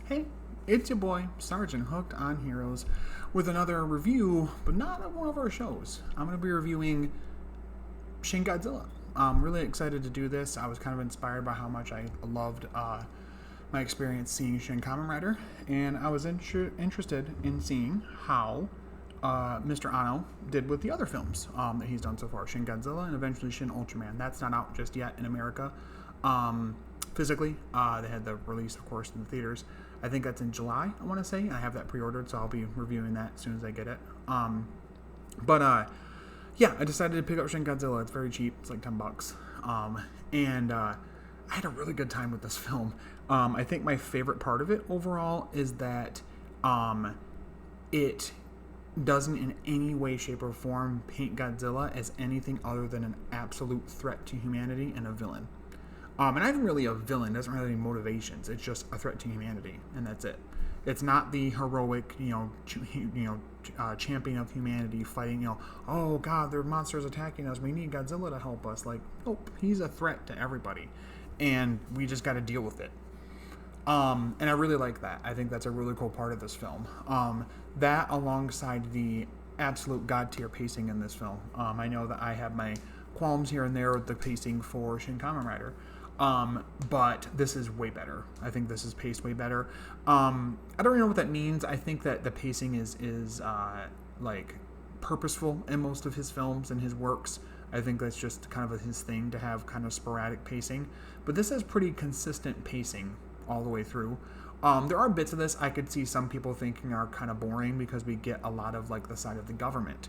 Hey, it's your boy, Sergeant Hooked on Heroes, with another review, but not of one of our shows. I'm going to be reviewing Shin Godzilla. I'm really excited to do this. I was kind of inspired by how much I loved my experience seeing Shin Kamen Rider, and I was interested in seeing how Mr. Anno did with the other films that he's done so far, Shin Godzilla and eventually Shin Ultraman. That's not out just yet in America. Physically, they had the release, of course, in the theaters. I think that's in July, I want to say. I have that pre-ordered, so I'll be reviewing that as soon as I get it. Yeah, I decided to pick up Shin Godzilla. It's very cheap. It's like $10. And I had a really good time with this film. I think my favorite part of it overall is that it doesn't in any way, shape, or form paint Godzilla as anything other than an absolute threat to humanity and a villain. And not even really a villain, doesn't really have any motivations. It's just a threat to humanity, and that's it. It's not the heroic, champion of humanity fighting, oh god, there are monsters attacking us, we need Godzilla to help us. Like, nope, he's a threat to everybody, and we just got to deal with it. And I really like that. I think that's a really cool part of this film. That alongside the absolute god tier pacing in this film. I know that I have my qualms here and there with the pacing for Shin Kamen Rider. But this is way better. I think this is paced way better. I don't really know what that means. I think that the pacing is like purposeful in most of his films and his works. I think that's just kind of his thing to have kind of sporadic pacing. But this has pretty consistent pacing all the way through. There are bits of this I could see some people thinking are kind of boring because we get a lot of like the side of the government.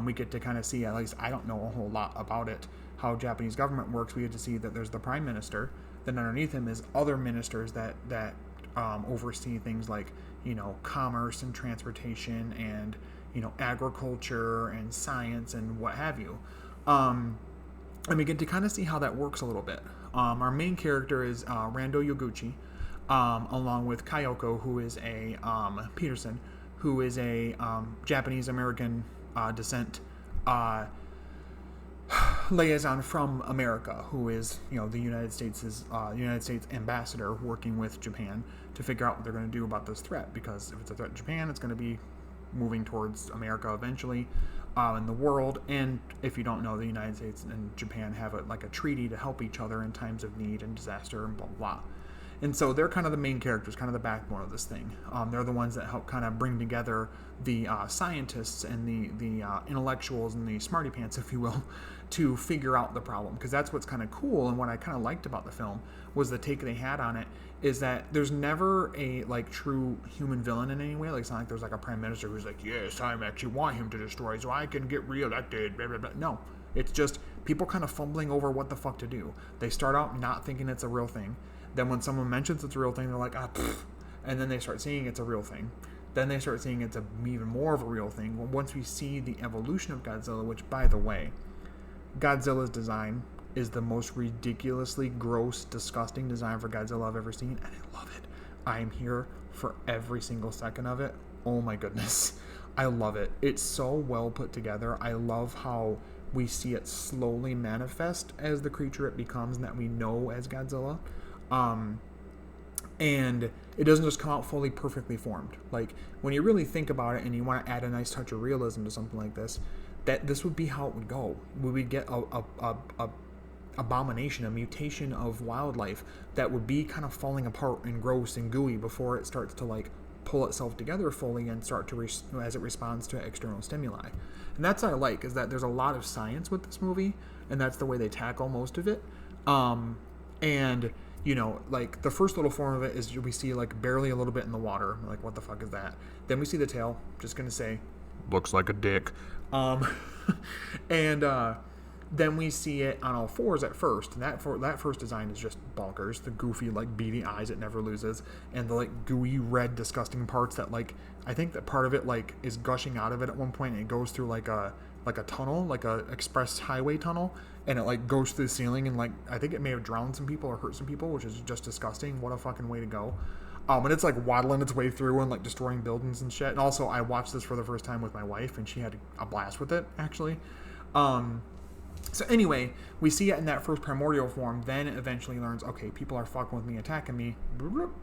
We get to kind of see, at least I don't know a whole lot about it, how Japanese government works. We get to see that there's the prime minister, then underneath him is other ministers that oversee things like, commerce and transportation and, agriculture and science and what have you. And we get to kind of see how that works a little bit. Our main character is Rando Yoguchi, along with Kayoko, who is a Peterson, who is a Japanese-American descent liaison from America, who is the United States' ambassador working with Japan to figure out what they're going to do about this threat. Because if it's a threat to Japan, it's going to be moving towards America eventually, in the world. And if you don't know, the United States and Japan have a treaty to help each other in times of need and disaster and blah blah. And so they're kind of the main characters, kind of the backbone of this thing. They're the ones that help kind of bring together the scientists and the intellectuals and the smarty pants, if you will, to figure out the problem. Because that's what's kind of cool, and what I kind of liked about the film was the take they had on it, is that there's never a true human villain in any way. Like, it's not like there's a prime minister who's like, yes, I actually want him to destroy so I can get reelected, blah, blah, blah. No, it's just people kind of fumbling over what the fuck to do. They start out not thinking it's a real thing. Then when someone mentions it's a real thing, they're like, and then they start seeing it's a real thing. Then they start seeing it's even more of a real thing. Once we see the evolution of Godzilla, which, by the way, Godzilla's design is the most ridiculously gross, disgusting design for Godzilla I've ever seen, and I love it. I am here for every single second of it. Oh my goodness. I love it. It's so well put together. I love how we see it slowly manifest as the creature it becomes and that we know as Godzilla. And it doesn't just come out fully perfectly formed. Like, when you really think about it and you want to add a nice touch of realism to something like this, that this would be how it would go. We would get a abomination, a mutation of wildlife that would be kind of falling apart and gross and gooey before it starts to pull itself together fully and start to as it responds to external stimuli. And that's what I like, is that there's a lot of science with this movie, and that's the way they tackle most of it. And the first little form of it is we see barely a little bit in the water. Like, what the fuck is that? Then we see the tail. Just gonna say, looks like a dick. And then we see it on all fours at first. And that first design is just bonkers. The goofy, beady eyes it never loses. And the, gooey, red, disgusting parts that, I think that part of it, is gushing out of it at one point. And it goes through, a tunnel, like a express highway tunnel. And it, goes through the ceiling. And, I think it may have drowned some people or hurt some people, which is just disgusting. What a fucking way to go. And it's, waddling its way through and, destroying buildings and shit. And also, I watched this for the first time with my wife, and she had a blast with it, actually. So anyway, we see it in that first primordial form, then it eventually learns, okay, people are fucking with me, attacking me,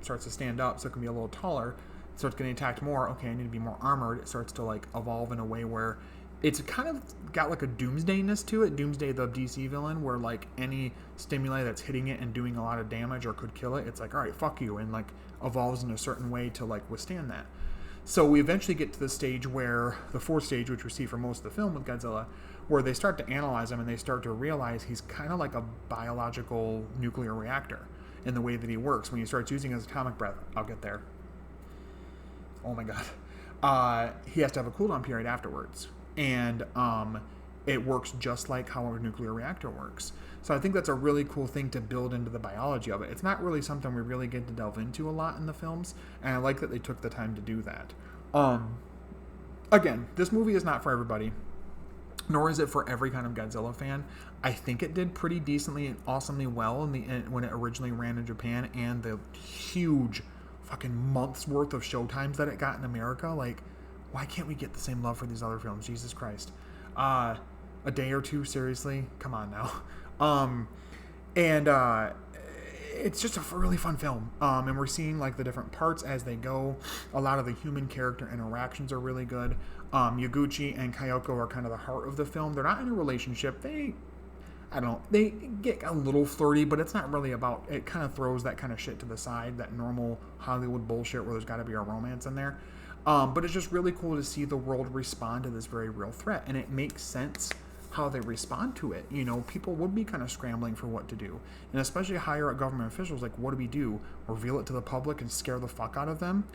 starts to stand up, so it can be a little taller, starts getting attacked more, okay, I need to be more armored, it starts to like evolve in a way where it's kind of got like a Doomsday-ness to it, Doomsday the DC villain, where like any stimuli that's hitting it and doing a lot of damage or could kill it, it's like, alright, fuck you, and like evolves in a certain way to like withstand that. So we eventually get to the stage where, the fourth stage, which we see for most of the film with Godzilla, where they start to analyze him and they start to realize he's kind of like a biological nuclear reactor in the way that he works. When he starts using his atomic breath, I'll get there. Oh my god. He has to have a cooldown period afterwards. And it works just like how a nuclear reactor works. So I think that's a really cool thing to build into the biology of it. It's not really something we really get to delve into a lot in the films, and I like that they took the time to do that. Again, this movie is not for everybody, nor is it for every kind of Godzilla fan. I think it did pretty decently and awesomely well when it originally ran in Japan, and the huge fucking months worth of showtimes that it got in America. Like, why can't we get the same love for these other films? Jesus Christ. A day or two, seriously? Come on now. It's just a really fun film. And we're seeing like the different parts as they go. A lot of the human character interactions are really good. Yaguchi and Kayoko are kind of the heart of the film. They're not in a relationship. They get a little flirty, but it's not really about, it kind of throws that kind of shit to the side, that normal Hollywood bullshit where there's got to be a romance in there. But it's just really cool to see the world respond to this very real threat, and it makes sense how they respond to it. You know, people would be kind of scrambling for what to do, and especially higher up government officials, like, what do we do? Reveal it to the public and scare the fuck out of them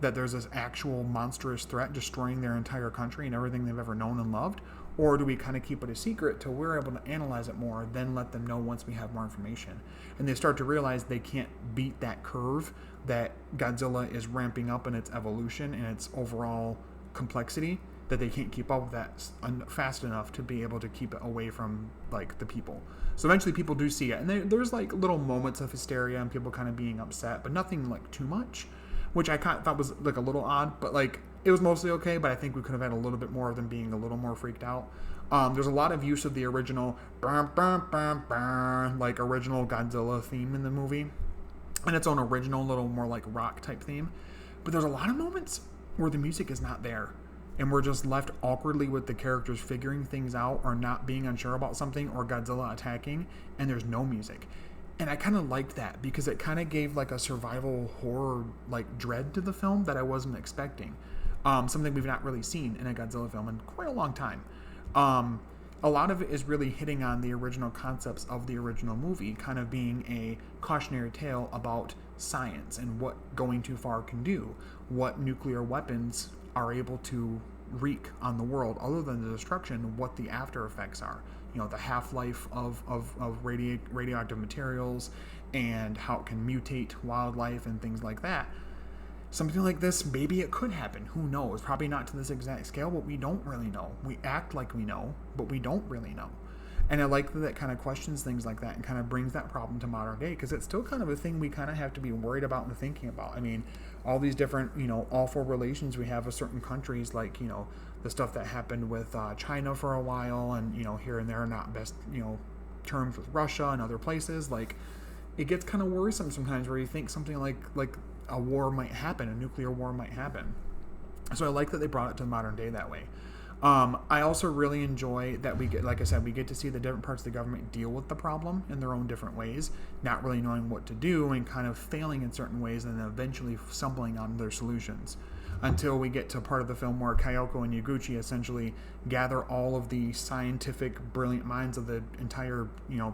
that there's this actual monstrous threat destroying their entire country and everything they've ever known and loved? Or do we kind of keep it a secret till we're able to analyze it more, then let them know once we have more information? And they start to realize they can't beat that curve that Godzilla is ramping up in its evolution and its overall complexity, that they can't keep up with that fast enough to be able to keep it away from like the people. So eventually people do see it, and there's like little moments of hysteria and people kind of being upset, but nothing like too much, which I kind of thought was like a little odd, but like it was mostly okay. But I think we could have had a little bit more of them being a little more freaked out. There's a lot of use of the original like original Godzilla theme in the movie, and its own original little more like rock type theme. But there's a lot of moments where the music is not there, and we're just left awkwardly with the characters figuring things out or not being unsure about something, or Godzilla attacking, and there's no music. And I kind of liked that because it kind of gave like a survival horror like dread to the film that I wasn't expecting. Something we've not really seen in a Godzilla film in quite a long time. A lot of it is really hitting on the original concepts of the original movie, kind of being a cautionary tale about science and what going too far can do, what nuclear weapons are able to wreak on the world, other than the destruction, what the after effects are. You know, the half-life of radioactive materials and how it can mutate wildlife and things like that. Something like this, maybe it could happen. Who knows? Probably not to this exact scale, but we don't really know. We act like we know, but we don't really know. And I like that it kind of questions things like that and kind of brings that problem to modern day, because it's still kind of a thing we kind of have to be worried about and thinking about. I mean, all these different, awful relations we have with certain countries, like, the stuff that happened with China for a while, and, here and there not best, terms with Russia and other places. Like, it gets kind of worrisome sometimes where you think something like a war might happen, a nuclear war might happen. So I like that they brought it to the modern day that way. I also really enjoy that we get, like I said, we get to see the different parts of the government deal with the problem in their own different ways, not really knowing what to do and kind of failing in certain ways and then eventually stumbling on their solutions. Until we get to a part of the film where Kayoko and Yaguchi essentially gather all of the scientific, brilliant minds of the entire,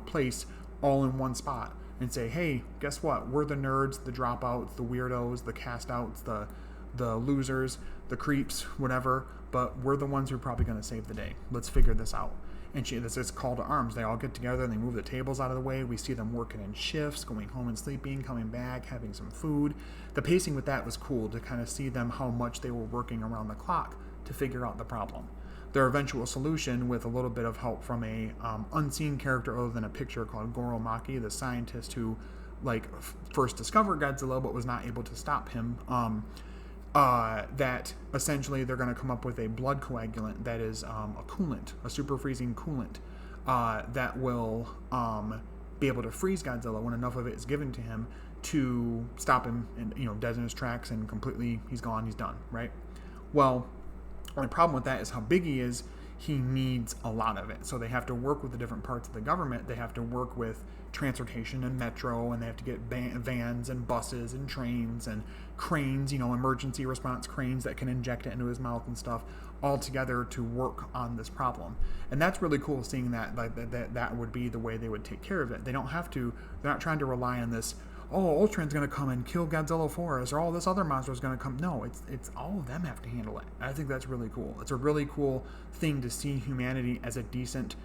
place all in one spot and say, hey, guess what? We're the nerds, the dropouts, the weirdos, the cast-outs, the losers, the creeps, whatever, but we're the ones who are probably going to save the day. Let's figure this out. And this is call to arms. They all get together and they move the tables out of the way. We see them working in shifts, going home and sleeping, coming back, having some food. The pacing with that was cool to kind of see them how much they were working around the clock to figure out the problem. Their eventual solution, with a little bit of help from a unseen character other than a picture called Goro Maki, the scientist who first discovered Godzilla but was not able to stop him, that essentially they're going to come up with a blood coagulant that is a coolant, a super freezing coolant, that will be able to freeze Godzilla when enough of it is given to him to stop him and dead in his tracks and completely he's gone, he's done, right? Well, the problem with that is how big he is. He needs a lot of it. So they have to work with the different parts of the government. They have to work with transportation and metro, and they have to get vans and buses and trains and cranes, emergency response cranes that can inject it into his mouth and stuff, all together to work on this problem. And that's really cool, seeing that that would be the way they would take care of it. They don't have to, they're not trying to rely on this, Ultron's going to come and kill Godzilla for us, or all this other monster is going to come. No, it's all of them have to handle it. I think that's really cool. It's a really cool thing to see humanity as a decent,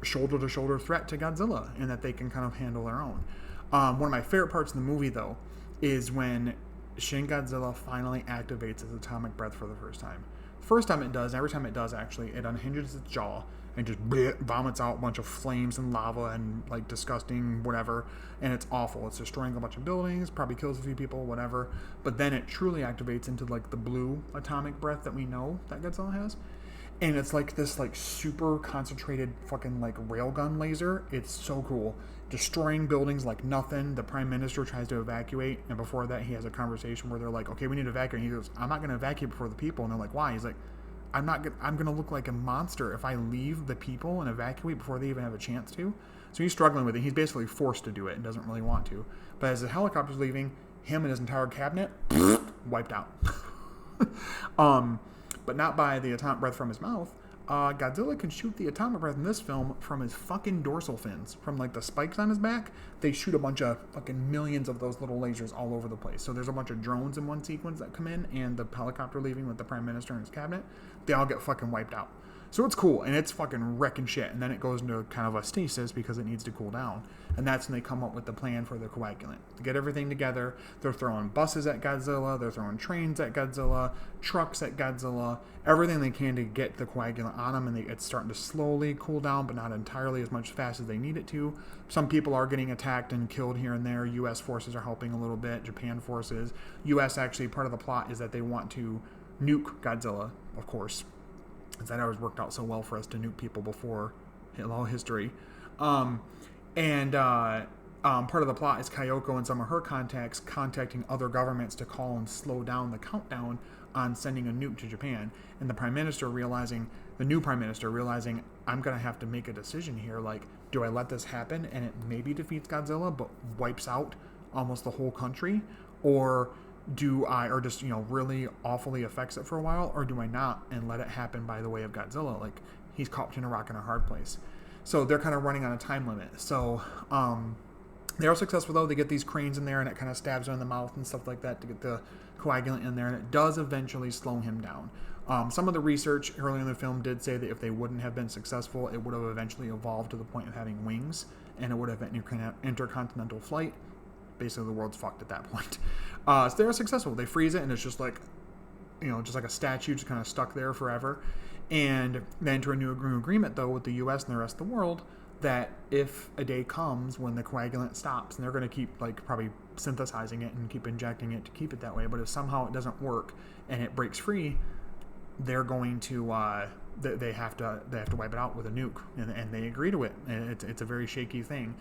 shoulder-to-shoulder threat to Godzilla, and that they can kind of handle their own. One of my favorite parts of the movie, though, is when Shin Godzilla finally activates its atomic breath for the first time. First time it does, every time it does, actually, it unhinges its jaw and just vomits out a bunch of flames and lava and disgusting whatever, and it's awful. It's destroying a bunch of buildings, probably kills a few people, whatever. But then it truly activates into the blue atomic breath that we know that Godzilla has, and it's this super concentrated fucking railgun laser. It's so cool, destroying buildings like nothing. The prime minister tries to evacuate, and before that he has a conversation where they're like, okay, we need to evacuate, and he goes, I'm not going to evacuate before the people. And they're like, why? He's like, I'm going to look like a monster if I leave the people and evacuate before they even have a chance to. So he's struggling with it. He's basically forced to do it and doesn't really want to. But as the helicopter's leaving, him and his entire cabinet wiped out. But not by the atomic breath from his mouth. Godzilla can shoot the atomic breath in this film from his fucking dorsal fins. From the spikes on his back, they shoot a bunch of fucking millions of those little lasers all over the place. So there's a bunch of drones in one sequence that come in, and the helicopter leaving with the prime minister and his cabinet, they all get fucking wiped out. So it's cool, and it's fucking wrecking shit. And then it goes into kind of a stasis because it needs to cool down. And that's when they come up with the plan for the coagulant. To get everything together, they're throwing buses at Godzilla, they're throwing trains at Godzilla, trucks at Godzilla, everything they can to get the coagulant on them, and it's starting to slowly cool down, but not entirely as much fast as they need it to. Some people are getting attacked and killed here and there. U.S. forces are helping a little bit, Japan forces. U.S. actually, part of the plot is that they want to nuke Godzilla, of course. That always worked out so well for us to nuke people before all history. Part of the plot is Kyoko and some of her contacts contacting other governments to call and slow down the countdown on sending a nuke to Japan. And the new prime minister realizing, I'm going to have to make a decision here. Do I let this happen and it maybe defeats Godzilla but wipes out almost the whole country? Or just really awfully affects it for a while, or do I not and let it happen by the way of Godzilla? He's caught between a rock and a hard place. So they're kind of running on a time limit. So they are successful, though. They get these cranes in there, and it kind of stabs her in the mouth and stuff like that to get the coagulant in there, and it does eventually slow him down. Some of the research earlier in the film did say that if they wouldn't have been successful, it would have eventually evolved to the point of having wings, and it would have been intercontinental flight. Basically, the world's fucked at that point. So they're successful. They freeze it, and it's just like a statue, just kind of stuck there forever. And they enter a new agreement, though, with the U.S. and the rest of the world, that if a day comes when the coagulant stops, and they're going to keep probably synthesizing it and keep injecting it to keep it that way, but if somehow it doesn't work and it breaks free, they're going to they have to wipe it out with a nuke, and they agree to it. And it's a very shaky thing.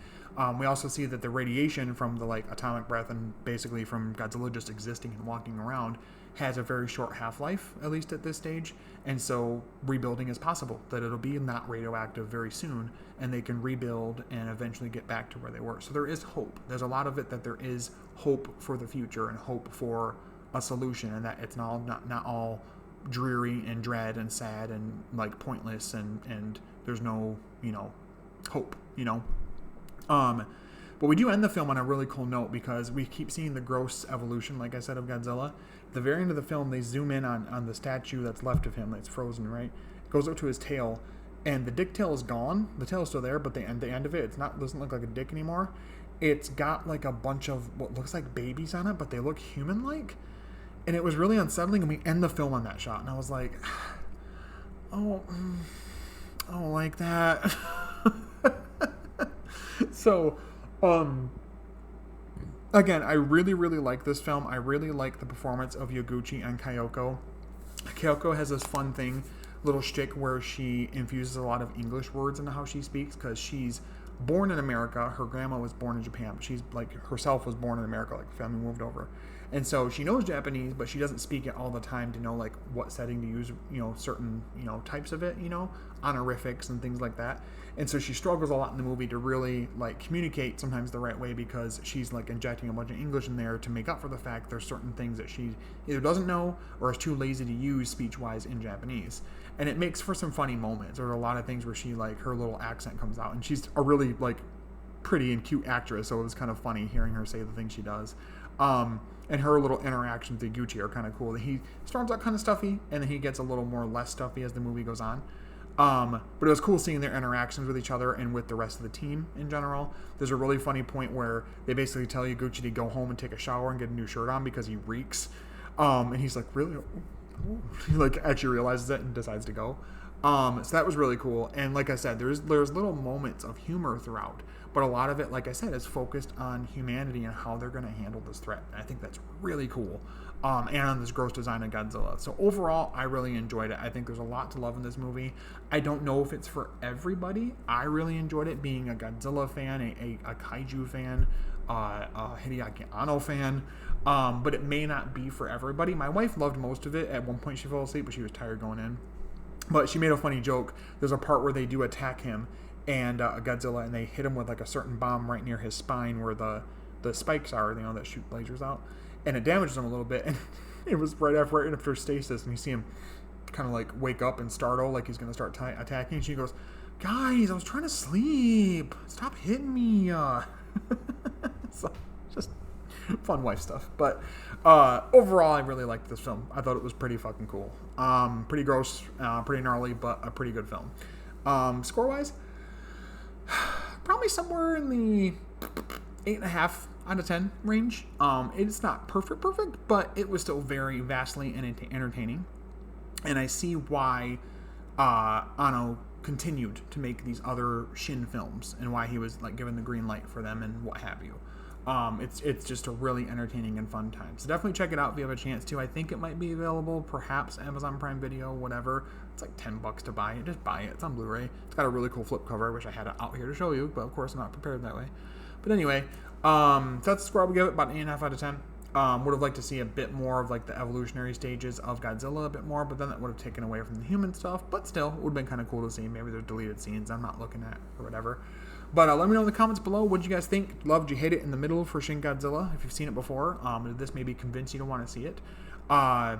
We also see that the radiation from the atomic breath and basically from Godzilla just existing and walking around has a very short half-life, at least at this stage, and so rebuilding is possible, that it'll be not radioactive very soon, and they can rebuild and eventually get back to where they were. So there is hope. There's a lot of it that there is hope for the future and hope for a solution, and that it's not all dreary and dread and sad and pointless, and there's no hope. But we do end the film on a really cool note, because we keep seeing the gross evolution, like I said, of Godzilla. At the very end of the film, they zoom in on the statue that's left of him that's frozen, right? It goes up to his tail, and the dick tail is gone. The tail is still there, but the end of it, doesn't look like a dick anymore. It's got a bunch of what looks like babies on it, but they look human-like. And it was really unsettling, and we end the film on that shot. And I was like, I don't like that. So, again, I really, really like this film. I really like the performance of Yaguchi and Kyoko. Kyoko has this fun thing little shtick where she infuses a lot of English words into how she speaks, because she's born in America. Her grandma was born in Japan, but she's like herself was born in America, like the family moved over. And so she knows Japanese, but she doesn't speak it all the time to know like what setting to use, certain, types of it, honorifics and things like that. And so she struggles a lot in the movie to really like communicate sometimes the right way, because she's like injecting a bunch of English in there to make up for the fact there's certain things that she either doesn't know or is too lazy to use speech-wise in Japanese. And it makes for some funny moments. There are a lot of things where she like her little accent comes out, and she's a really like pretty and cute actress, so it was kind of funny hearing her say the things she does. And her little interactions with Gucci are kind of cool. He starts out kind of stuffy, and then he gets a little more less stuffy as the movie goes on. But it was cool seeing their interactions with each other and with the rest of the team in general. There's a really funny point where they basically tell Gucci to go home and take a shower and get a new shirt on because he reeks. And he's like, really? He like actually realizes it and decides to go. So that was really cool. And like I said, there's little moments of humor throughout, but a lot of it, like I said, is focused on humanity and how they're going to handle this threat. And I think that's really cool. And on this gross design of Godzilla. So overall, I really enjoyed it. I think there's a lot to love in this movie. I don't know if it's for everybody. I really enjoyed it, being a Godzilla fan, a kaiju fan, a Hideaki Anno fan. But it may not be for everybody. My wife loved most of it. At one point she fell asleep, but she was tired going in. But she made a funny joke. There's a part where they do attack him and Godzilla, and they hit him with like a certain bomb right near his spine where the spikes are, that shoot lasers out. And it damages him a little bit. And it was right after stasis, and you see him kind of like wake up and startle like he's going to start attacking. And she goes, "Guys, I was trying to sleep. Stop hitting me." So just fun wife stuff. But overall, I really liked this film. I thought it was pretty fucking cool. Pretty gross, pretty gnarly, but a pretty good film. Score-wise, probably somewhere in the 8.5 out of 10 range. It's not perfect, but it was still very vastly entertaining. And I see why Anno continued to make these other Shin films, and why he was like given the green light for them and what have you. It's just a really entertaining and fun time. So definitely check it out if you have a chance to. I think it might be available, perhaps Amazon Prime Video, whatever. It's like $10 to buy it. Just buy it. It's on Blu-ray. It's got a really cool flip cover. I wish I had it out here to show you, but of course I'm not prepared that way. But anyway, so that's the score I would give it, about 8.5 out of 10. Would have liked to see a bit more of like the evolutionary stages of Godzilla a bit more, but then that would have taken away from the human stuff. But still, it would have been kind of cool to see. Maybe there's deleted scenes I'm not looking at or whatever. But let me know in the comments below, what did you guys think? Loved you, hate it in the middle for Shin Godzilla, if you've seen it before. Did this maybe convince you to want to see it? Yeah,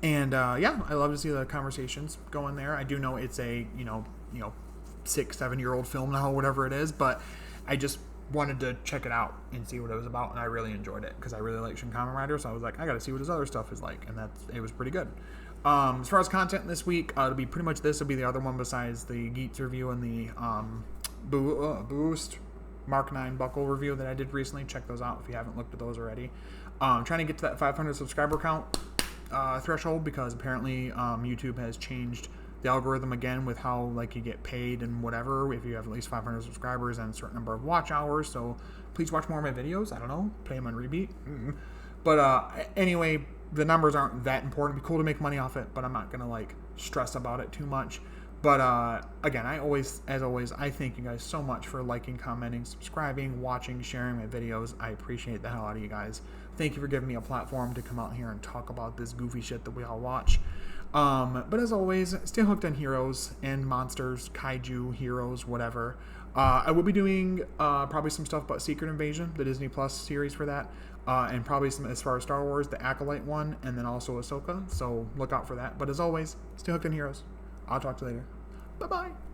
I love to see the conversations going there. I do know it's a 6-7-year-old film now, whatever it is, but I just wanted to check it out and see what it was about, and I really enjoyed it because I really like Shin Kamen Rider, so I was like, I gotta see what his other stuff is like, and it was pretty good. As far as content this week, it'll be pretty much this. It'll be the other one besides the Geats review and the Boost Mark 9 buckle review that I did recently. Check those out if you haven't looked at those already. Trying to get to that 500 subscriber count threshold, because apparently YouTube has changed the algorithm again with how like you get paid and whatever if you have at least 500 subscribers and a certain number of watch hours. So please watch more of my videos. I don't know, play them on repeat. But anyway, the numbers aren't that important. It'd be cool to make money off it, but I'm not gonna like stress about it too much. But again, as always, I thank you guys so much for liking, commenting, subscribing, watching, sharing my videos. I appreciate the hell out of you guys. Thank you for giving me a platform to come out here and talk about this goofy shit that we all watch. But as always, stay hooked on heroes and monsters, kaiju, heroes, whatever. I will be doing probably some stuff about Secret Invasion, the Disney Plus series for that. And probably some as far as Star Wars, the Acolyte one, and then also Ahsoka. So look out for that. But as always, stay hooked on heroes. I'll talk to you later. Bye-bye.